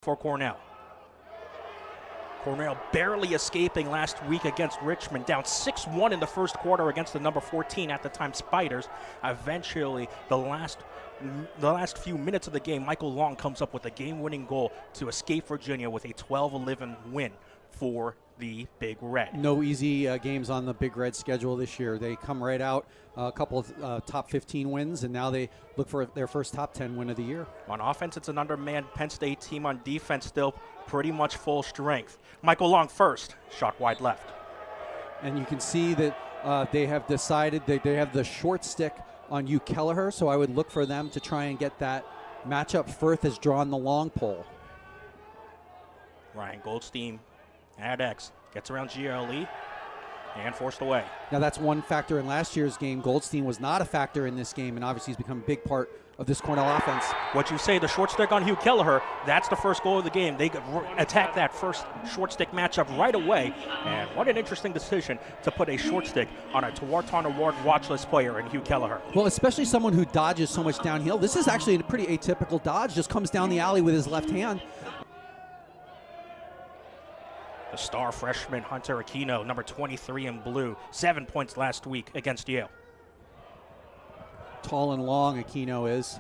for Cornell. Cornell barely escaping last week against Richmond, down 6-1 in the first quarter against the number 14 at the time Spiders. Eventually, the last few minutes of the game, Michael Long comes up with a game-winning goal to escape Virginia with a 12-11 win for the Big Red. No easy games on the Big Red schedule this year. They come right out, a couple of top 15 wins, and now they look for their first top 10 win of the year. On offense, it's an undermanned Penn State team. On defense, still pretty much full strength. Michael Long first, shot wide left. And you can see that they have decided that they have the short stick on Hugh Kelleher, so I would look for them to try and get that matchup. Firth has drawn the long pole. Ryan Goldstein at X, gets around GLE and forced away. Now that's one factor in last year's game. Goldstein was not a factor in this game, and obviously he's become a big part of this Cornell offense. What you say, the short stick on Hugh Kelleher, that's the first goal of the game. They attack that first short stick matchup right away, and what an interesting decision to put a short stick on a Tewaaraton Award watch list player in Hugh Kelleher. Well, especially someone who dodges so much downhill. This is actually a pretty atypical dodge, just comes down the alley with his left hand. The star freshman Hunter Aquino, number 23 in blue, 7 points last week against Yale. Tall and long Aquino is.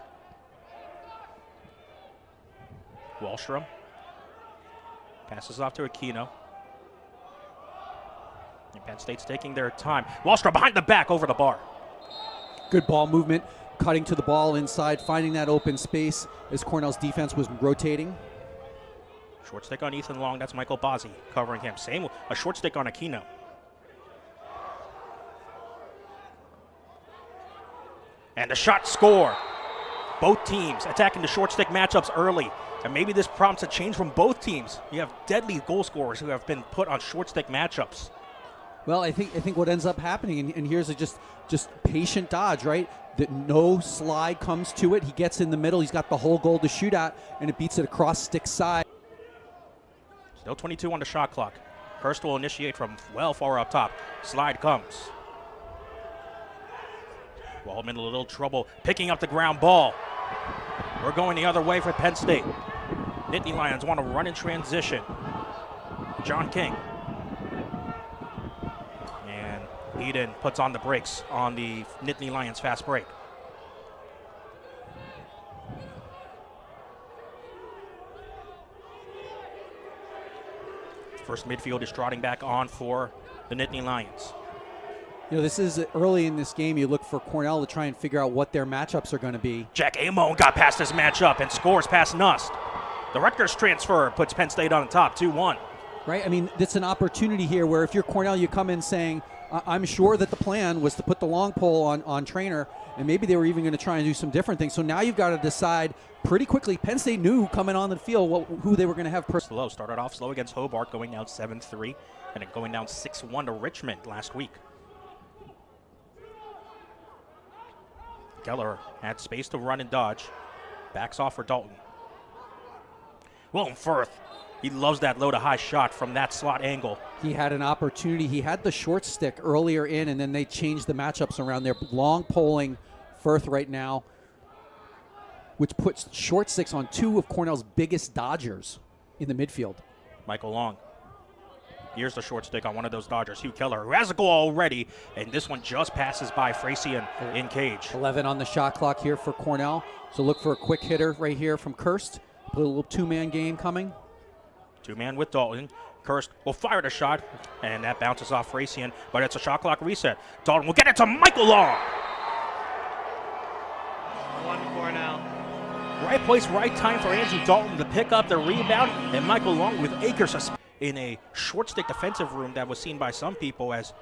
Wallstrom passes off to Aquino. And Penn State's taking their time. Wallstrom behind the back over the bar. Good ball movement, cutting to the ball inside, finding that open space as Cornell's defense was rotating. Short stick on Ethan Long, that's Michael Bozzi covering him. Same, a short stick on Aquino. And the shot, score. Both teams attacking the short stick matchups early. And maybe this prompts a change from both teams. You have deadly goal scorers who have been put on short stick matchups. Well, I think what ends up happening, and here's a just patient dodge, right? That no slide comes to it. He gets in the middle. He's got the whole goal to shoot at, and it beats it across stick side. Still 22 on the shot clock. Hurst will initiate from well far up top. Slide comes. Waldman a little trouble picking up the ground ball. We're going the other way for Penn State. Nittany Lions want to run in transition. John King. And Eden puts on the brakes on the Nittany Lions fast break. First midfield is trotting back on for the Nittany Lions. You know, this is early in this game. You look for Cornell to try and figure out what their matchups are going to be. Jack Amon got past this matchup and scores past Nust. The Rutgers transfer puts Penn State on the top, 2-1. Right, I mean, it's an opportunity here where if you're Cornell, you come in saying, I'm sure that the plan was to put the long pole on Trainer, and maybe they were even going to try and do some different things. So now you've got to decide pretty quickly. Penn State knew coming on the field who they were going to have. Slow, started off slow against Hobart, going down 7-3, and then going down 6-1 to Richmond last week. Keller had space to run and dodge. Backs off for Dalton. William Firth, he loves that low to high shot from that slot angle. He had an opportunity. He had the short stick earlier in, and then they changed the matchups around there. Long polling Firth right now, which puts short sticks on two of Cornell's biggest dodgers in the midfield. Michael Long. Here's the short stick on one of those Dodgers, Hugh Keller, who has a goal already, and this one just passes by Frasian in cage. 11 on the shot clock here for Cornell, so look for a quick hitter right here from Kirst. Put a little two-man game coming. Two-man with Dalton. Kirst will fire the shot, and that bounces off Frasian, but it's a shot clock reset. Dalton will get it to Michael Long. 1 Cornell. Right place, right time for Andrew Dalton to pick up the rebound, and Michael Long with acres in a short stick defensive room that was seen by some people as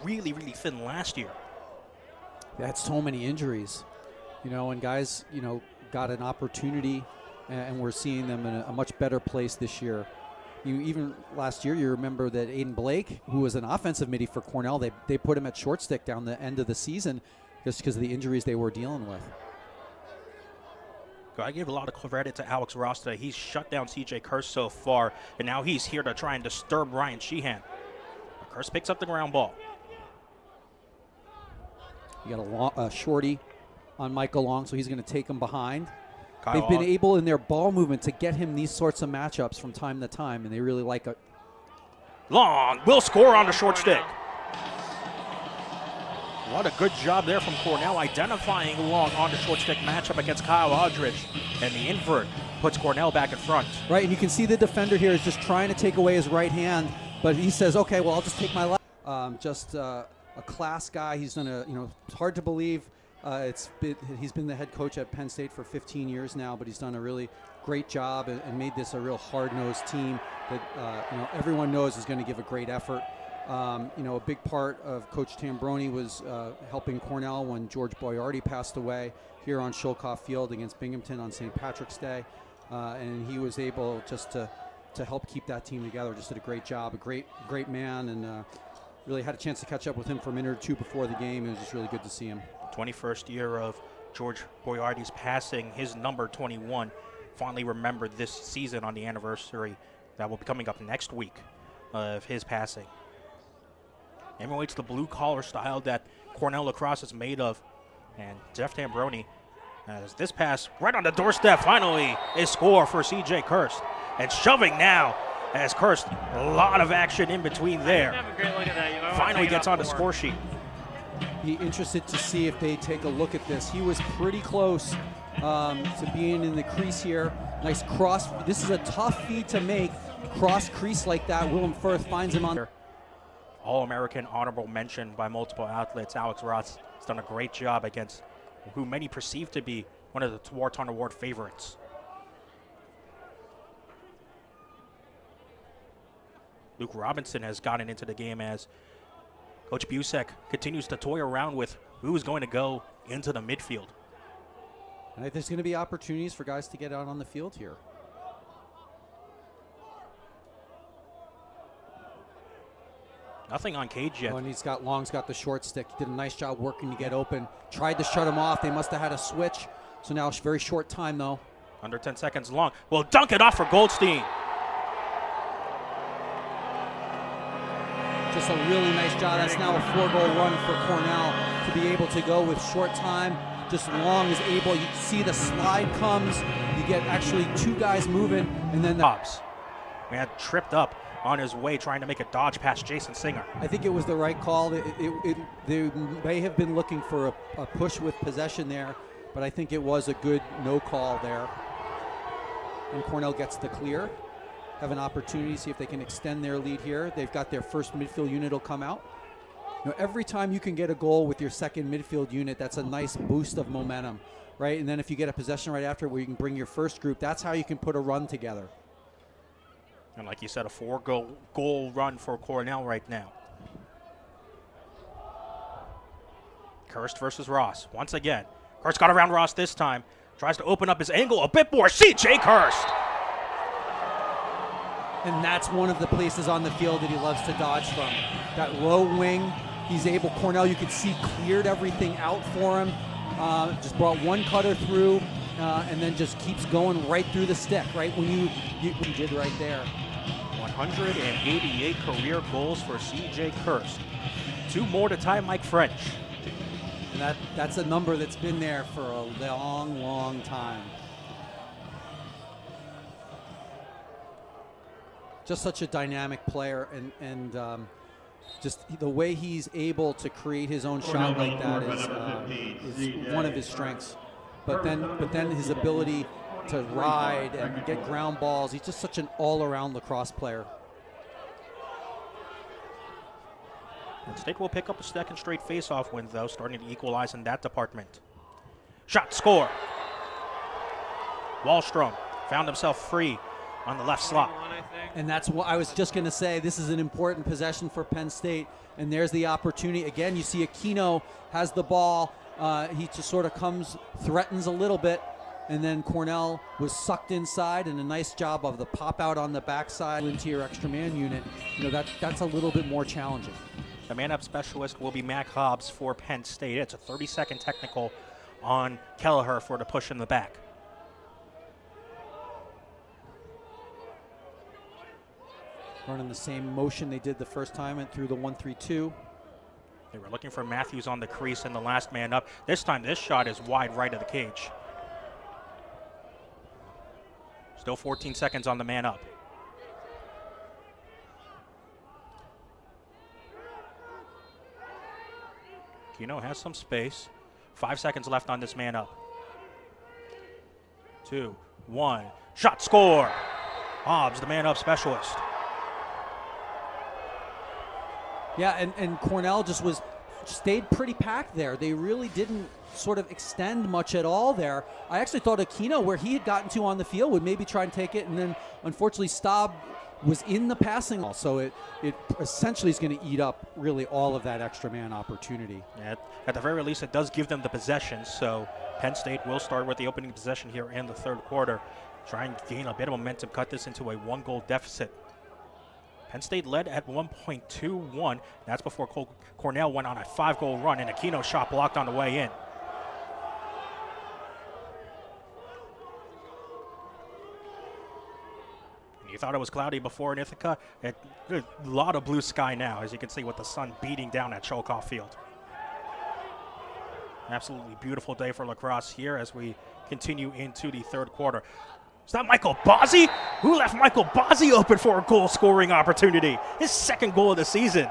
really, really thin last year. They had so many injuries, you know, and guys, you know, got an opportunity, and we're seeing them in a much better place this year. Even last year, you remember that Aiden Blake, who was an offensive midi for Cornell, they put him at short stick down the end of the season just because of the injuries they were dealing with. I give a lot of credit to Alex Ross today. He's shut down C.J. Kirst so far, and now he's here to try and disturb Ryan Sheehan. Kirst picks up the ground ball. You got a shorty on Michael Long, so he's going to take him behind. They've been able in their ball movement to get him these sorts of matchups from time to time, and they really like it. Long will score on the short stick. What a good job there from Cornell identifying Long on the short stick matchup against Kyle Aldridge. And the invert puts Cornell back in front. Right, and you can see the defender here is just trying to take away his right hand, but he says, okay, well, I'll just take my left. Just a class guy. He's done it's hard to believe. He's been the head coach at Penn State for 15 years now, but he's done a really great job and made this a real hard-nosed team that everyone knows is going to give a great effort. A big part of Coach Tambroni was helping Cornell when George Boyardi passed away here on Shulkoff Field against Binghamton on St. Patrick's Day, and he was able just to help keep that team together. Just did a great job, a great man, and really had a chance to catch up with him for a minute or two before the game. It was just really good to see him. 21st year of George Boyardi's passing, his number 21, finally remembered this season on the anniversary that will be coming up next week of his passing. Emulates the blue-collar style that Cornell Lacrosse is made of. And Jeff Tambroni has this pass right on the doorstep. Finally, a score for C.J. Kirst. And shoving now as Kirst, a lot of action in between there. Finally gets on the score sheet. Be interested to see if they take a look at this. He was pretty close to being in the crease here. Nice cross. This is a tough feed to make. Cross crease like that. Willem Firth finds him on. All-American honorable mention by multiple outlets. Alex Ross has done a great job against who many perceive to be one of the Tewaaraton Award favorites. Luke Robinson has gotten into the game as Coach Busek continues to toy around with who is going to go into the midfield. I think there's going to be opportunities for guys to get out on the field here. Nothing on Cage yet. Oh, and Long's got the short stick. He did a nice job working to get open. Tried to shut him off. They must have had a switch. So now it's very short time, though. Under 10 seconds long. Will dunk it off for Goldstein. Just a really nice job. That's now a 4-goal run for Cornell to be able to go with short time. Just Long is able. You see the slide comes. You get actually two guys moving, and then the man tripped up on his way trying to make a dodge past Jason Singer. I think it was the right call. They may have been looking for a push with possession there, but I think it was a good no call there. And Cornell gets the clear. Have an opportunity to see if they can extend their lead here. They've got their first midfield unit will come out. Every time you can get a goal with your second midfield unit, that's a nice boost of momentum, right? And then if you get a possession right after where you can bring your first group, that's how you can put a run together. And like you said, a 4-goal run for Cornell right now. Kirst versus Ross once again. Kirst got around Ross this time. Tries to open up his angle a bit more. C.J. Kirst. And that's one of the places on the field that he loves to dodge from. That low wing, he's able, Cornell, you could see, cleared everything out for him. Just brought one cutter through and then just keeps going right through the stick, right? When you did right there. 188 career goals for C.J. Kirst. 2 more to tie Mike French. And that's a number that's been there for a long, long time. Just such a dynamic player, and just the way he's able to create his own shot like that is one of his strengths. But then his ability to ride and get ground balls, he's just such an all-around lacrosse player. Penn State will pick up a second straight face-off win, though, starting to equalize in that department. Shot, score. Wallstrom found himself free on the left slot. And that's what I was just going to say. This is an important possession for Penn State. And there's the opportunity. Again, you see Aquino has the ball. He just sort of comes, threatens a little bit. And then Cornell was sucked inside, and a nice job of the pop out on the backside into your extra man unit. That's a little bit more challenging. The man-up specialist will be Mac Hobbs for Penn State. It's a 30-second technical on Kelleher for the push in the back. Running the same motion they did the first time and through the 1-3-2. They were looking for Matthews on the crease and the last man up. This time, this shot is wide right of the cage. Still 14 seconds on the man up. Keno has some space. 5 seconds left on this man up. 2, 1, shot, score! Hobbs, the man up specialist. Yeah, and Cornell stayed pretty packed there. They really didn't sort of extend much at all there. I actually thought Aquino, where he had gotten to on the field, would maybe try and take it, and then unfortunately Staub was in the passing. So it essentially is going to eat up really all of that extra man opportunity. At the very least, it does give them the possession, so Penn State will start with the opening possession here in the third quarter. Try and gain a bit of momentum, cut this into a 1-goal deficit. Penn State led at 1.21. That's before Cornell went on a 5-goal run, and Aquino's shot blocked on the way in. You thought it was cloudy before in Ithaca. A lot of blue sky now, as you can see, with the sun beating down at Cholkoff Field. Absolutely beautiful day for lacrosse here as we continue into the third quarter. Is that Michael Bozzi? Who left Michael Bozzi open for a goal-scoring opportunity? His second goal of the season.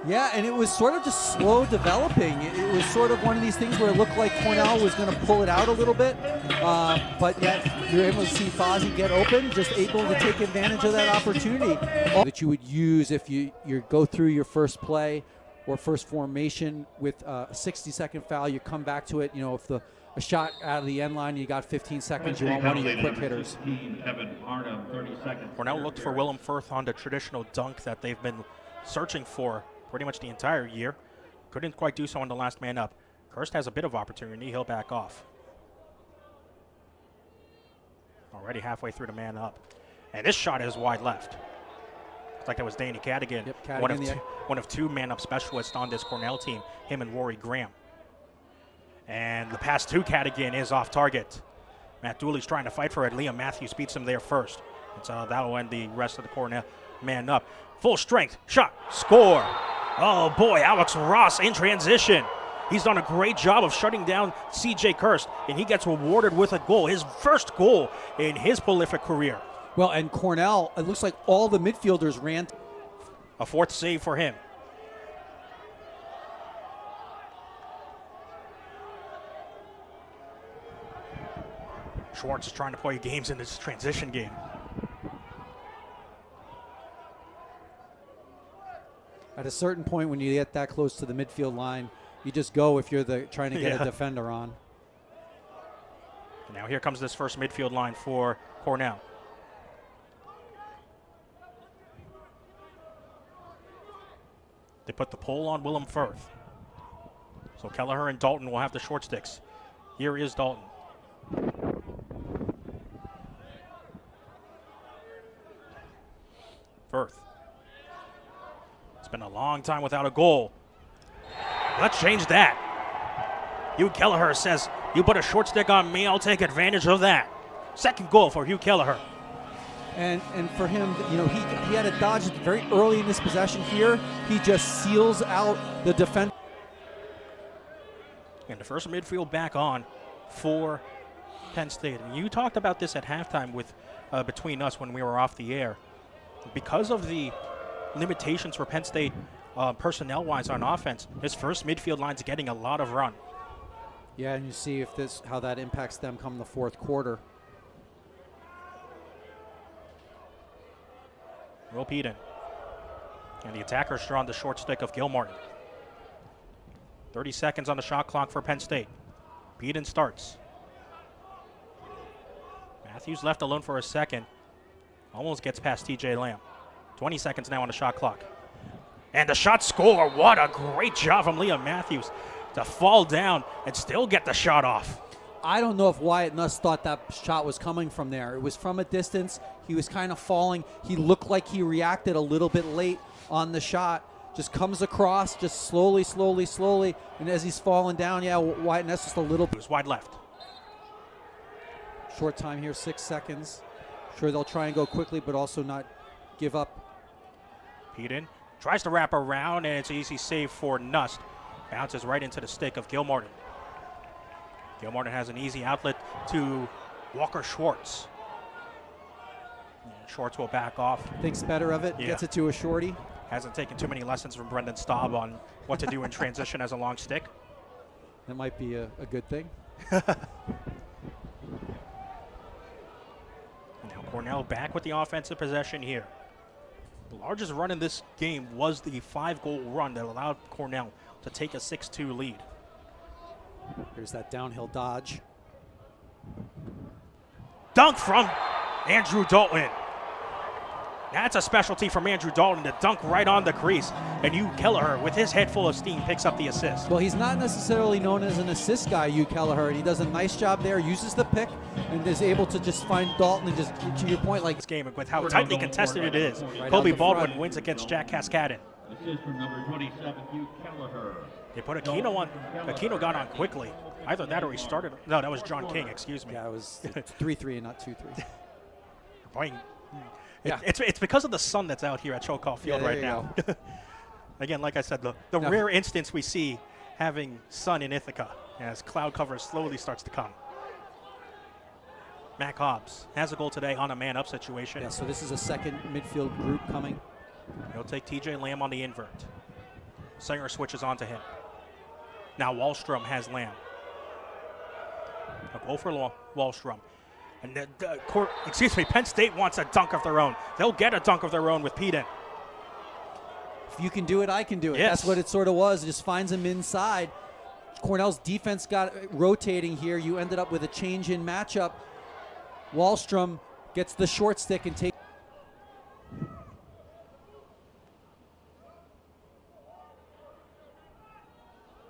Yeah, and it was sort of just slow developing. It was sort of one of these things where it looked like Cornell was going to pull it out a little bit, but yet you're able to see Bozzi get open, just able to take advantage of that opportunity. That you would use if you go through your first play or first formation with a 60-second foul, you come back to it. You know, if a shot out of the end line, you got 15 seconds, you want one of your quick hitters. Cornell looked for Willem Firth on the traditional dunk that they've been searching for pretty much the entire year. Couldn't quite do so on the last man up. Kirst has a bit of opportunity. He'll back off. Already halfway through the man up. And this shot is wide left. Looks like that was Danny Cadigan. Yep, Cadigan, one of two man-up specialists on this Cornell team, him and Rory Graham. And the pass to Cadigan is off target. Matt Dooley's trying to fight for it. Liam Matthews beats him there first. And so that'll end the rest of the Cornell man up. Full strength, shot, score. Oh boy, Alex Ross in transition. He's done a great job of shutting down C.J. Kirst, and he gets rewarded with a goal, his first goal in his prolific career. Well, and Cornell, it looks like all the midfielders ran. A fourth save for him. Schwartz is trying to play games in this transition game. At a certain point, when you get that close to the midfield line, you just go if you're trying to get a defender on. Now here comes this first midfield line for Cornell. They put the pull on Willem Firth. So Kelleher and Dalton will have the short sticks. Here is Dalton. Firth. It's been a long time without a goal. Let's change that. Hugh Kelleher says, you put a short stick on me, I'll take advantage of that. Second goal for Hugh Kelleher. And for him, you know, he had a dodge very early in this possession here. He just seals out the defense. And the first midfield back on for Penn State. And you talked about this at halftime with between us when we were off the air. Because of the limitations for Penn State personnel-wise on offense, this first midfield line's getting a lot of run. Yeah, and you see how that impacts them come the fourth quarter. Will Peden. And the attacker's drawn the short stick of Gilmartin. 30 seconds on the shot clock for Penn State. Peden starts. Matthews left alone for a second. Almost gets past TJ Lamb. 20 seconds now on the shot clock. And the shot score. What a great job from Liam Matthews to fall down and still get the shot off. I don't know if Wyatt Nuss thought that shot was coming from there. It was from a distance. He was kind of falling. He looked like he reacted a little bit late on the shot. Just comes across, just slowly. And as he's falling down, yeah, Wyatt Nuss just a little. It was wide left. Short time here, 6 seconds. Sure, they'll try and go quickly, but also not give up. Peden tries to wrap around, and it's an easy save for Nuss. Bounces right into the stick of Gilmartin. Gilmartin has an easy outlet to Walker Schwartz. Shorts will back off. Thinks better of it, gets it to a shorty. Hasn't taken too many lessons from Brendan Staub on what to do in transition as a long stick. That might be a good thing. Now Cornell back with the offensive possession here. The largest run in this game was the 5-goal run that allowed Cornell to take a 6-2 lead. Here's that downhill dodge. Dunk from Andrew Dalton. That's a specialty from Andrew Dalton to dunk right on the crease. And Hugh Kelleher, with his head full of steam, picks up the assist. Well, he's not necessarily known as an assist guy, Hugh Kelleher, and he does a nice job there, uses the pick, and is able to just find Dalton and just, to your point, like... This game, with how tightly contested it is, Right Kobe out the Baldwin front. wins against Jack Cascadon. Assist from number 27, Hugh Kelleher. They put Aquino on. Aquino got on quickly. Either that or he started. No, that was John King, excuse me. Yeah, it was 3-3 and not 2-3. Boy, Yeah. It's because of the sun that's out here at Choctaw Field Yeah, right there now. you Again, like I said, the No. rare instance we see having sun in Ithaca as cloud cover slowly starts to come. Mac Hobbs has a goal today on a man-up situation. Yeah, so this is a second midfield group coming. He'll take TJ Lamb on the invert. Singer switches onto him. Now Wallstrom has Lamb. A goal for Wallstrom. And Penn State wants a dunk of their own. They'll get a dunk of their own with Peden. If you can do it, I can do it. Yes. That's what it sort of was. It just finds him inside. Cornell's defense got rotating here. You ended up with a change in matchup. Wallstrom gets the short stick and takes.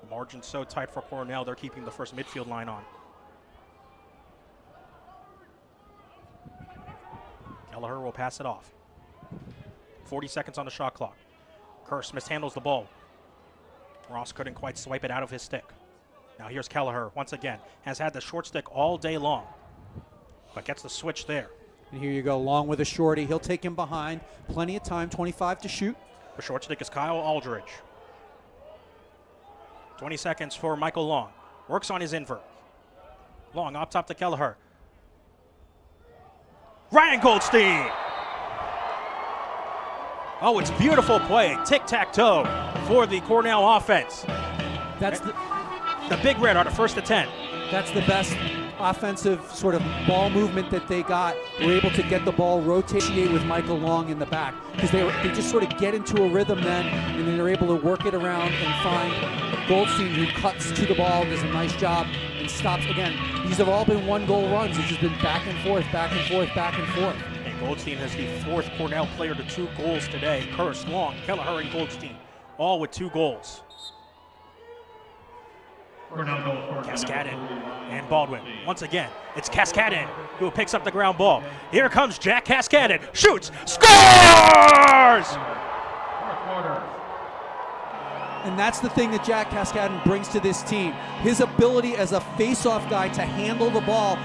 The margin's so tight for Cornell, they're keeping the first midfield line on. Kelleher will pass it off. 40 seconds on the shot clock. Kerr mishandles the ball. Ross couldn't quite swipe it out of his stick. Now here's Kelleher once again. Has had the short stick all day long, but gets the switch there. And here you go, Long with a shorty. He'll take him behind. Plenty of time, 25 to shoot. The short stick is Kyle Aldridge. 20 seconds for Michael Long. Works on his invert. Long up top to Kelleher. Ryan Goldstein. Oh, it's beautiful play. Tic-tac-toe for the Cornell offense. That's The Big Red are the first to 10. That's the best offensive sort of ball movement that they got. Were able to get the ball rotate with Michael Long in the back because they just sort of get into a rhythm then, and then they're able to work it around and find Goldstein, who cuts to the ball, does a nice job, and stops. Again, these have all been one-goal runs. It's just been back and forth, back and forth, bath and forth. And Goldstein has the fourth Cornell player to 2 goals today. Kurse, Long, Kelleher, and Goldstein, all with 2 goals. Cascadon and Baldwin. Once again, it's Cascadon who picks up the ground ball. Here comes Jack Cascadon. Shoots. Scores! And that's the thing that Jack Cascadon brings to this team. His ability as a face-off guy to handle the ball.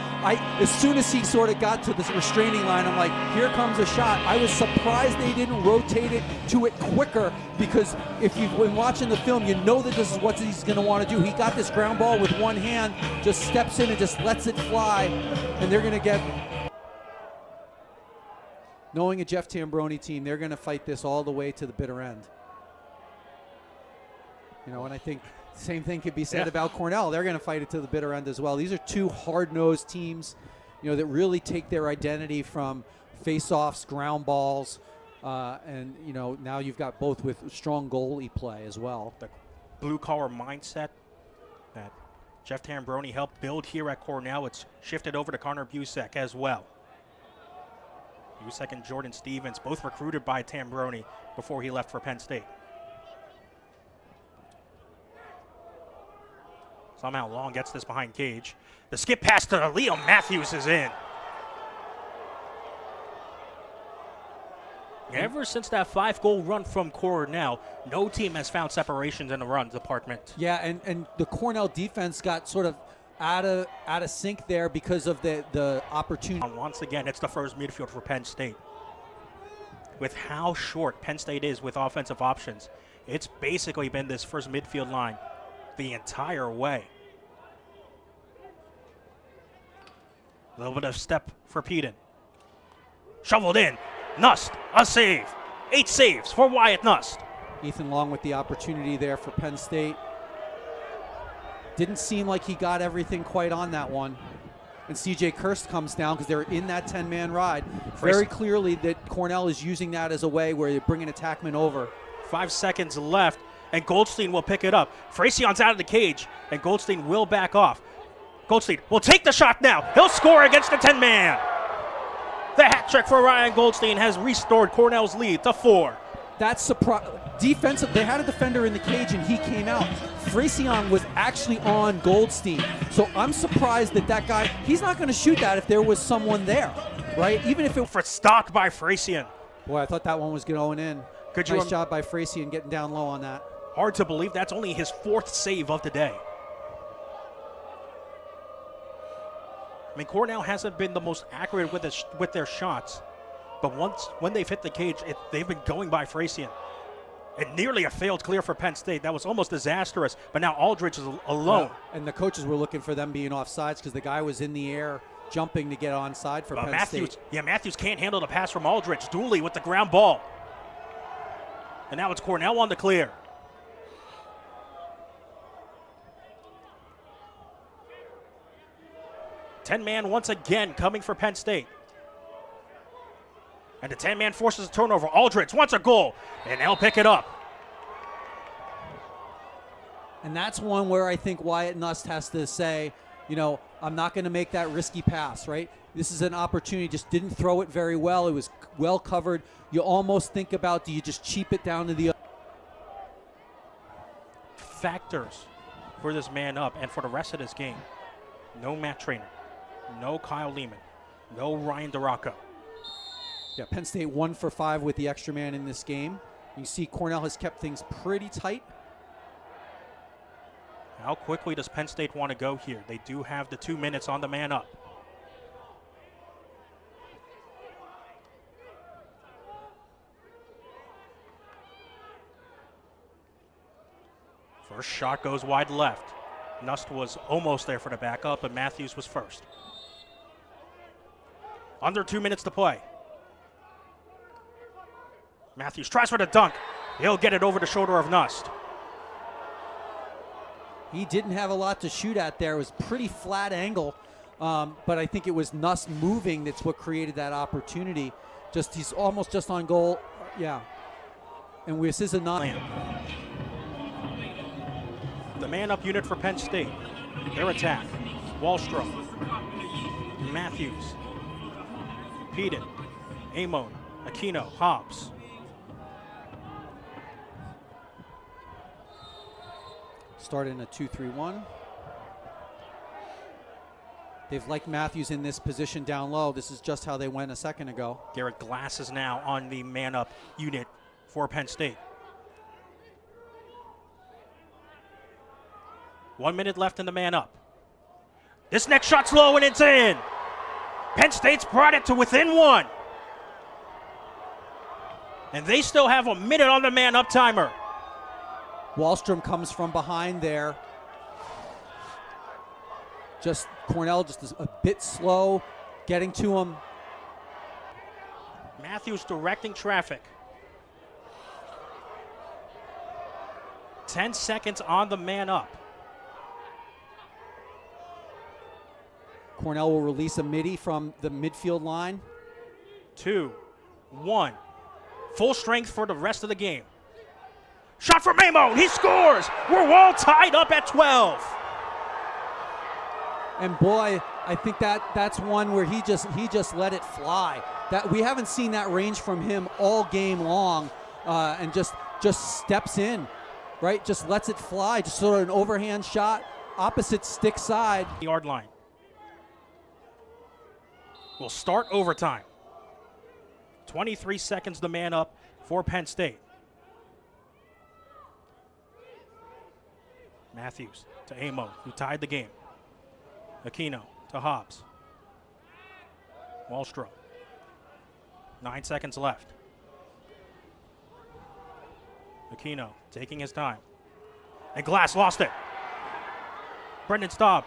As soon as he sort of got to this restraining line, I'm like, here comes a shot. I was surprised they didn't rotate it to it quicker, because if you've been watching the film, you know that this is what he's going to want to do. He got this ground ball with one hand, just steps in and just lets it fly, and they're going to get... Knowing a Jeff Tambroni team, they're going to fight this all the way to the bitter end. You know, and I think the same thing could be said about Cornell. They're going to fight it to the bitter end as well. These are 2 hard-nosed teams, you know, that really take their identity from face-offs, ground balls, and, you know, now you've got both with strong goalie play as well. The blue-collar mindset that Jeff Tambroni helped build here at Cornell, it's shifted over to Connor Busek as well. Busek and Jordan Stevens, both recruited by Tambroni before he left for Penn State. Somehow Long gets this behind Cage. The skip pass to Liam Matthews is in. Ever since that 5-goal run from Cornell, no team has found separations in the run department. Yeah, and the Cornell defense got sort of out of sync there because of the opportunity. And once again, it's the first midfield for Penn State. With how short Penn State is with offensive options, it's basically been this first midfield line the entire way. A little bit of step for Peden. Shoveled in. Nust, a save. 8 saves for Wyatt Nust. Ethan Long with the opportunity there for Penn State. Didn't seem like he got everything quite on that one. And CJ Kirst comes down because they're in that 10-man ride. Very clearly that Cornell is using that as a way where they're bringing attackmen over. 5 seconds left, and Goldstein will pick it up. Fracion's out of the cage, and Goldstein will back off. Goldstein will take the shot now. He'll score against the 10-man. The hat trick for Ryan Goldstein has restored Cornell's lead to 4. That's surprise. Defensive, they had a defender in the cage and he came out. Fracion was actually on Goldstein. So I'm surprised that that guy, he's not going to shoot that if there was someone there, right? Even if it For stock by Fracion. Boy, I thought that one was going in. Nice job by Fracion getting down low on that. Hard to believe that's only his 4th save of the day. I mean, Cornell hasn't been the most accurate with their shots, but when they've hit the cage, they've been going by Fracion. And nearly a failed clear for Penn State. That was almost disastrous, but now Aldridge is alone. And the coaches were looking for them being offsides because the guy was in the air jumping to get onside for Penn State. Yeah, Matthews can't handle the pass from Aldridge. Dooley with the ground ball. And now it's Cornell on the clear. Ten-man once again coming for Penn State. And the 10-man forces a turnover. Aldridge wants a goal, and they'll pick it up. And that's one where I think Wyatt Nust has to say, you know, I'm not going to make that risky pass, right? This is an opportunity. Just didn't throw it very well. It was well covered. You almost think about, do you just cheap it down to the factors for this man up and for the rest of this game? No Matt Trainer, no Kyle Lehman, no Ryan DeRocco. Yeah, Penn State 1 for 5 with the extra man in this game. You see Cornell has kept things pretty tight. How quickly does Penn State want to go here? They do have the 2 minutes on the man up. First shot goes wide left. Nust was almost there for the backup, but Matthews was first. Under 2 minutes to play. Matthews tries for the dunk. He'll get it over the shoulder of Nust. He didn't have a lot to shoot at there. It was pretty flat angle, but I think it was Nust moving that's what created that opportunity. He's almost just on goal. Yeah. And this is a The man-up unit for Penn State. Their attack. Wallstrom. Matthews. Peden. Amon. Aquino. Hobbs. Started in a 2-3-1. They've liked Matthews in this position down low. This is just how they went a second ago. Garrett Glass is now on the man-up unit for Penn State. 1 minute left in the man-up. This next shot's low and it's in. Penn State's brought it to within 1. And they still have a minute on the man-up timer. Wallstrom comes from behind there. Cornell just a bit slow getting to him. Matthews directing traffic. 10 seconds on the man up. Cornell will release a midi from the midfield line. 2, 1. Full strength for the rest of the game. Shot from Amon. He scores. We're all tied up at 12. And boy, I think that's one where he just let it fly. That we haven't seen that range from him all game long, and just steps in, right? Just lets it fly. Just sort of an overhand shot, opposite stick side. Yard line. We'll start overtime. 23 seconds the man up for Penn State. Matthews to Amon, who tied the game. Aquino to Hobbs. Wallstrom. 9 seconds left. Aquino taking his time. And Glass lost it. Brendan Staub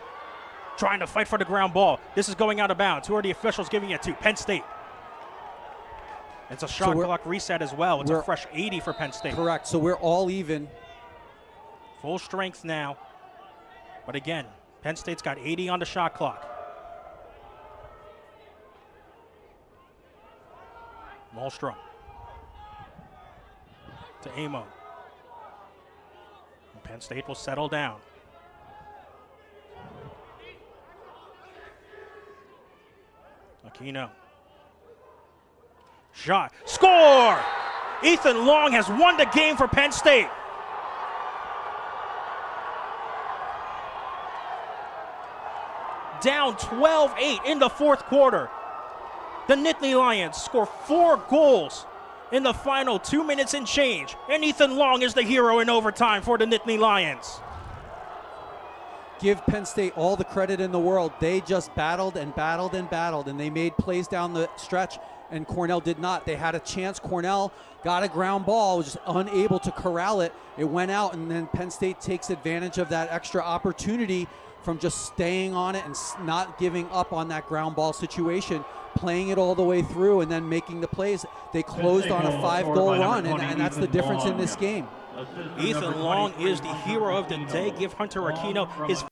trying to fight for the ground ball. This is going out of bounds. Who are the officials giving it to? Penn State. It's a shot clock reset as well. It's a fresh 80 for Penn State. Correct. So we're all even. Full strength now. But again, Penn State's got 80 on the shot clock. Malmstrom to Amo. And Penn State will settle down. Aquino. Shot. Score! Ethan Long has won the game for Penn State. Down 12-8 in the fourth quarter. The Nittany Lions score 4 goals in the final 2 minutes and change. And Ethan Long is the hero in overtime for the Nittany Lions. Give Penn State all the credit in the world. They just battled and battled and battled, and they made plays down the stretch, and Cornell did not. They had a chance. Cornell got a ground ball, was just unable to corral it. It went out, and then Penn State takes advantage of that extra opportunity from just staying on it and not giving up on that ground ball situation, playing it all the way through and then making the plays. They closed on a 5-goal run, and that's the difference in this game. Ethan Long is the hero of the day. Give Hunter Aquino his